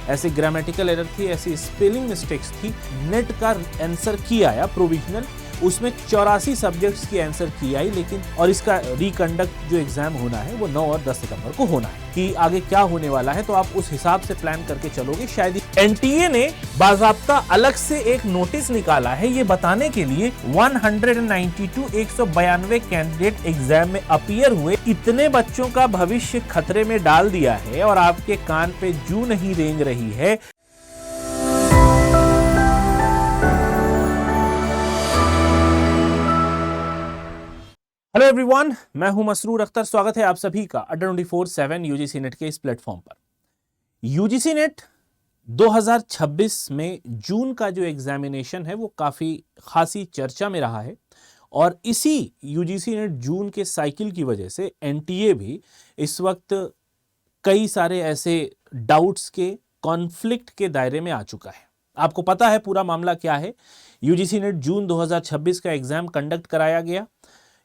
ऐसे grammatical error थी, ऐसी स्पेलिंग मिस्टेक्स थी। नेट का आंसर की आया प्रोविजनल, उसमें 84 सब्जेक्ट्स की आंसर की आई, लेकिन और इसका रिकंडक्ट जो एग्जाम होना है वो 9 और 10 सितंबर को होना है। कि आगे क्या होने वाला है तो आप उस हिसाब से प्लान करके चलोगे। शायद एनटीए ने बाजाब्ता अलग से एक नोटिस निकाला है ये बताने के लिए 192 कैंडिडेट एग्जाम में अपीयर हुए। इतने बच्चों का भविष्य खतरे में डाल दिया है और आपके कान पे जू नहीं रेंग रही है। हेलो एवरीवन, मैं हूं मसरूर अख्तर। स्वागत है आप सभी का अड्डा 24/7 यूजीसी नेट के इस प्लेटफॉर्म पर। यूजीसी नेट 2026 में जून का जो एग्जामिनेशन है वो काफी खासी चर्चा में रहा है और इसी यूजीसी नेट जून के साइकिल की वजह से एनटीए भी इस वक्त कई सारे ऐसे डाउट्स के कॉन्फ्लिक्ट के दायरे में आ चुका है। आपको पता है पूरा मामला क्या है। यूजीसी नेट जून 2026 का एग्जाम कंडक्ट कराया गया।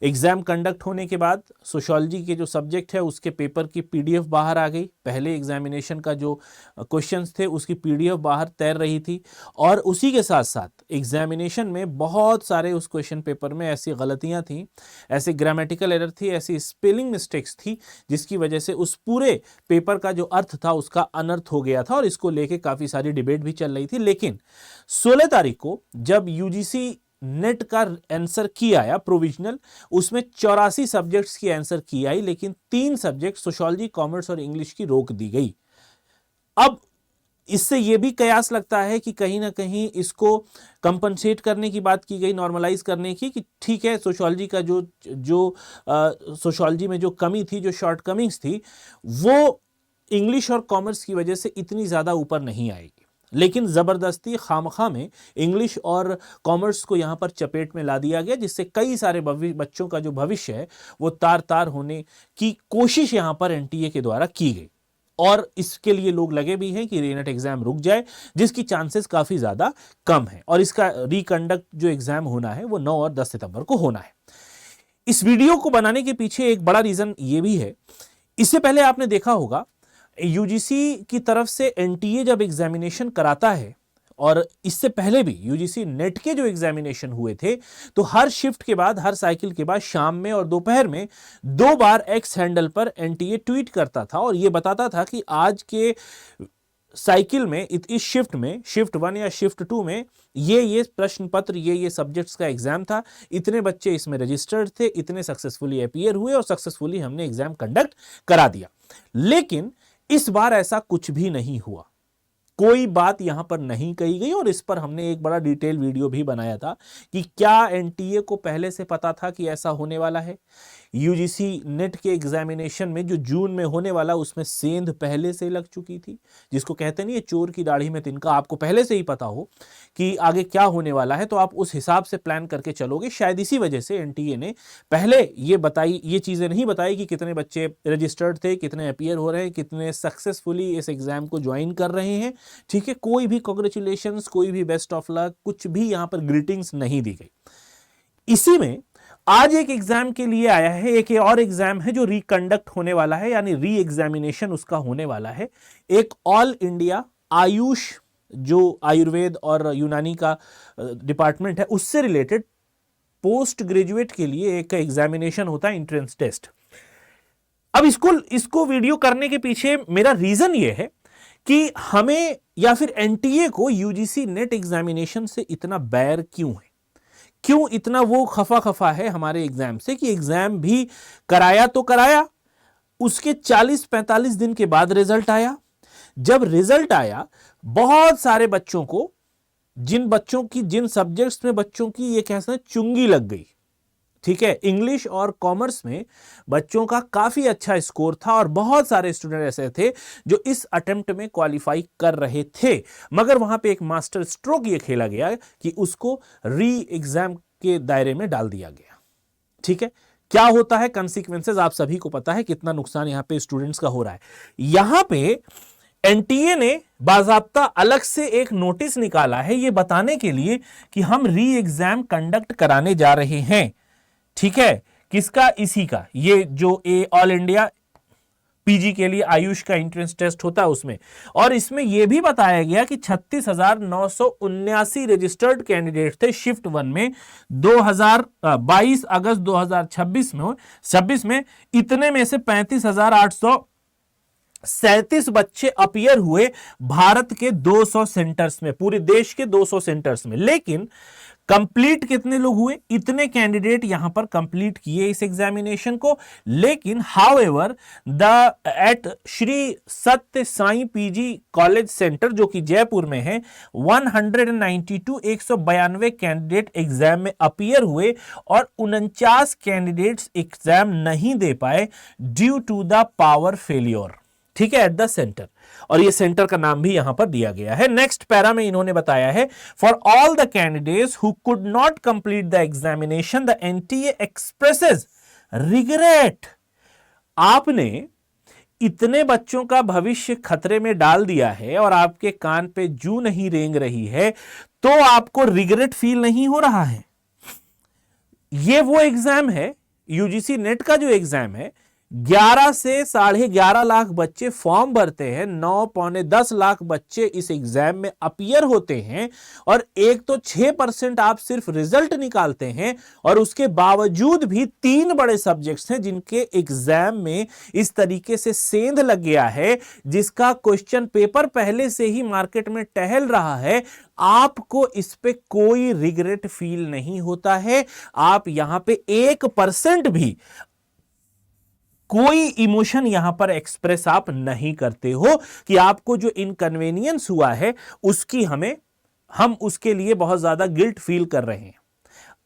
एग्जाम कंडक्ट होने के बाद सोशियोलॉजी के जो सब्जेक्ट है उसके पेपर की पीडीएफ बाहर आ गई। पहले एग्जामिनेशन का जो क्वेश्चंस थे उसकी पीडीएफ बाहर तैर रही थी और उसी के साथ साथ एग्जामिनेशन में बहुत सारे उस क्वेश्चन पेपर में ऐसी गलतियां थी, ऐसे ग्रामेटिकल एरर थी, ऐसी स्पेलिंग मिस्टेक्स थी जिसकी वजह से उस पूरे पेपर का जो अर्थ था उसका अनर्थ हो गया था और इसको लेके काफी सारी डिबेट भी चल रही थी। लेकिन 16 तारीख को जब यूजीसी नेट का आंसर की आया प्रोविजनल, उसमें 84 सब्जेक्ट्स की आंसर की आई, लेकिन 3 सब्जेक्ट सोशियोलॉजी, कॉमर्स और इंग्लिश की रोक दी गई। अब इससे यह भी कयास लगता है कि कहीं ना कहीं इसको कंपनसेट करने की बात की गई, नॉर्मलाइज करने की, कि ठीक है सोशियोलॉजी का जो सोशियोलॉजी में जो कमी थी, जो शॉर्टकमिंग्स थी, वो इंग्लिश और कॉमर्स की वजह से इतनी ज्यादा ऊपर नहीं आएगी। लेकिन जबरदस्ती खामखा में इंग्लिश और कॉमर्स को यहां पर चपेट में ला दिया गया, जिससे कई सारे बच्चों का जो भविष्य है वो तार तार होने की कोशिश यहां पर एनटीए के द्वारा की गई और इसके लिए लोग लगे भी हैं कि रीनेट एग्जाम रुक जाए, जिसकी चांसेस काफी ज्यादा कम है और इसका रिकंडक्ट जो एग्जाम होना है वो 9 और 10 सितंबर को होना है। इस वीडियो को बनाने के पीछे एक बड़ा रीजन ये भी है, इससे पहले आपने देखा होगा यूजीसी की तरफ से एनटीए जब एग्जामिनेशन कराता है और इससे पहले भी यूजीसी नेट के जो एग्जामिनेशन हुए थे तो हर शिफ्ट के बाद, हर साइकिल के बाद शाम में और दोपहर में 2 बार एक्स हैंडल पर एनटीए ट्वीट करता था और यह बताता था कि आज के साइकिल में, इस शिफ्ट में, शिफ्ट 1 या शिफ्ट 2 में ये प्रश्न पत्र, ये सब्जेक्ट्स का एग्जाम था, इतने बच्चे इसमें रजिस्टर्ड थे, इतने सक्सेसफुली अपीयर हुए और सक्सेसफुली हमने एग्जाम कंडक्ट करा दिया। लेकिन इस बार ऐसा कुछ भी नहीं हुआ, कोई बात यहां पर नहीं कही गई और इस पर हमने एक बड़ा डिटेल वीडियो भी बनाया था कि क्या एनटीए को पहले से पता था कि ऐसा होने वाला है। यूजीसी नेट के एग्जामिनेशन में जो जून में होने वाला उसमें सेंध पहले से लग चुकी थी, जिसको कहते नहीं है चोर की दाढ़ी में तिनका। आपको पहले से ही पता हो कि आगे क्या होने वाला है तो आप उस हिसाब से प्लान करके चलोगे। शायद इसी वजह से एनटीए ने पहले ये चीजें नहीं बताई कि कितने बच्चे रजिस्टर्ड थे, कितने अपीयर हो रहे हैं, कितने सक्सेसफुली इस एग्जाम को ज्वाइन कर रहे हैं। ठीक है, कोई भी कांग्रेचुलेशंस, कोई भी बेस्ट ऑफ लक, कुछ भी यहां पर ग्रीटिंग्स नहीं दी गई। इसी में आज एक एग्जाम के लिए आया है, एक और एग्जाम है जो रिकंडक्ट होने वाला है, यानी री एग्जामिनेशन उसका होने वाला है। एक ऑल इंडिया आयुष, जो आयुर्वेद और यूनानी का डिपार्टमेंट है, उससे रिलेटेड पोस्ट ग्रेजुएट के लिए एक एग्जामिनेशन होता है, एंट्रेंस टेस्ट। अब इसको वीडियो करने के पीछे मेरा रीजन ये है कि हमें या फिर एनटीए को यूजीसी नेट एग्जामिनेशन से इतना बैर क्यों है, क्यों इतना वो खफा है हमारे एग्जाम से कि एग्जाम भी कराया तो कराया, उसके 40-45 दिन के बाद रिजल्ट आया। जब रिजल्ट आया, बहुत सारे बच्चों को, जिन सब्जेक्ट्स में बच्चों की ये कैसे चुंगी लग गई। ठीक है, इंग्लिश और कॉमर्स में बच्चों का काफी अच्छा स्कोर था और बहुत सारे स्टूडेंट ऐसे थे जो इस अटेम्प्ट में क्वालिफाई कर रहे थे, मगर वहां पे एक मास्टर स्ट्रोक ये खेला गया कि उसको री एग्जाम के दायरे में डाल दिया गया। ठीक है, क्या होता है कंसीक्वेंसेस आप सभी को पता है, कितना नुकसान यहां पे स्टूडेंट्स का हो रहा है। यहां पे एनटीए ने बाजाब्ता अलग से एक नोटिस निकाला है ये बताने के लिए कि हम री एग्जाम कंडक्ट कराने जा रहे हैं। ठीक है, किसका? इसी का, ये जो ऑल इंडिया पीजी के लिए आयुष का एंट्रेंस टेस्ट होता है उसमें। और इसमें यह भी बताया गया कि 36,979 रजिस्टर्ड कैंडिडेट थे शिफ्ट 1 में 22 अगस्त 2026 में इतने में से 35,837 बच्चे अपीयर हुए भारत के 200 सेंटर्स में, पूरे देश के 200 सेंटर्स में। लेकिन कंप्लीट कितने लोग हुए? इतने कैंडिडेट यहां पर कंप्लीट किए इस एग्जामिनेशन को। लेकिन हाउएवर एट श्री सत्य साई पीजी कॉलेज सेंटर जो कि जयपुर में है 192 कैंडिडेट एग्जाम में अपीयर हुए और 49 कैंडिडेट्स एग्जाम नहीं दे पाए due to the power failure, ठीक है, एट द सेंटर। और ये सेंटर का नाम भी यहां पर दिया गया है। नेक्स्ट पैरा में इन्होंने बताया है for all the candidates who could not complete the examination the NTA expresses regret. आपने इतने बच्चों का भविष्य खतरे में डाल दिया है और आपके कान पे जू नहीं रेंग रही है तो आपको रिग्रेट फील नहीं हो रहा है। ये वो एग्जाम है, यूजीसी नेट का जो एग्जाम है, 11 से 11.5 लाख बच्चे फॉर्म भरते हैं, 9-10 लाख बच्चे इस एग्जाम में अपीयर होते हैं और एक तो 6% आप सिर्फ रिजल्ट निकालते हैं और उसके बावजूद भी 3 बड़े सब्जेक्ट्स हैं जिनके एग्जाम में इस तरीके से सेंध लग गया है, जिसका क्वेश्चन पेपर पहले से ही मार्केट में टहल रहा है। आपको इस पे कोई रिग्रेट फील नहीं होता है। आप यहां पे 1% भी कोई इमोशन यहां पर एक्सप्रेस आप नहीं करते हो कि आपको जो इनकन्वीनियंस हुआ है उसकी हम उसके लिए बहुत ज्यादा गिल्ट फील कर रहे हैं।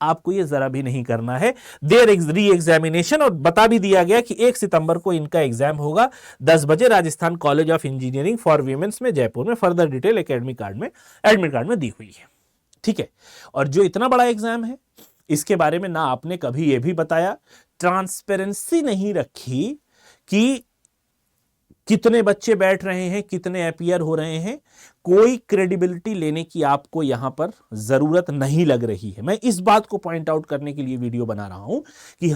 आपको यह जरा भी नहीं करना है। देयर री एग्जामिनेशन, और बता भी दिया गया कि 1 सितंबर को इनका एग्जाम होगा 10 बजे Rajasthan college of engineering for women's में जयपुर में। फर्दर डिटेल एडमिट कार्ड में दी हुई है, ठीक है। और जो इतना बड़ा एग्जाम है इसके बारे में ना आपने कभी यह भी बताया, ट्रांसपेरेंसी नहीं रखी कि कितने बच्चे बैठ रहे हैं, कितने अपीयर हो रहे हैं। कोई क्रेडिबिलिटी लेने की आपको यहां पर जरूरत नहीं लग रही है। मैं इस बात को पॉइंट आउट करने के लिए वीडियो बना रहा हूं कि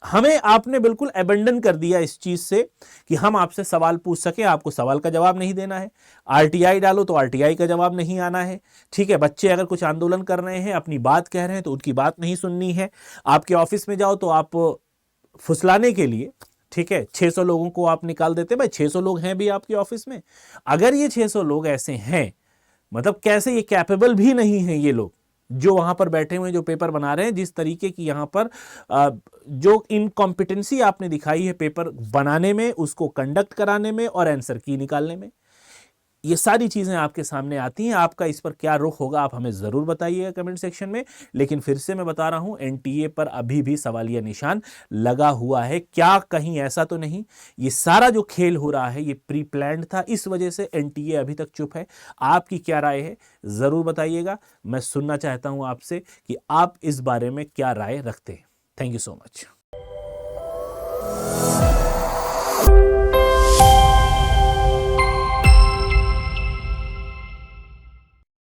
हमें आपने बिल्कुल अबेंडन कर दिया इस चीज से कि हम आपसे सवाल पूछ सके, आपको सवाल का जवाब नहीं देना है। आरटीआई डालो तो आरटीआई का जवाब नहीं आना है, ठीक है। बच्चे अगर कुछ आंदोलन कर रहे हैं, अपनी बात कह रहे हैं तो उनकी बात नहीं सुननी है। आपके ऑफिस में जाओ तो आप फुसलाने के लिए, ठीक है, 600 लोगों को आप निकाल देते। भाई 600 लोग हैं भी आपके ऑफिस में। अगर ये 600 लोग ऐसे हैं, मतलब कैसे ये कैपेबल भी नहीं है ये लोग जो वहां पर बैठे हुए जो पेपर बना रहे हैं, जिस तरीके की यहां पर जो इनकॉम्पिटेंसी आपने दिखाई है पेपर बनाने में, उसको कंडक्ट कराने में और आंसर की निकालने में, ये सारी चीजें आपके सामने आती हैं। आपका इस पर क्या रुख होगा आप हमें जरूर बताइएगा कमेंट सेक्शन में। लेकिन फिर से मैं बता रहा हूं, एनटीए पर अभी भी सवालिया निशान लगा हुआ है। क्या कहीं ऐसा तो नहीं ये सारा जो खेल हो रहा है ये प्री प्लान्ड था, इस वजह से एनटीए अभी तक चुप है? आपकी क्या राय है जरूर बताइएगा। मैं सुनना चाहता हूं आपसे कि आप इस बारे में क्या राय रखते हैं। Thank you so much.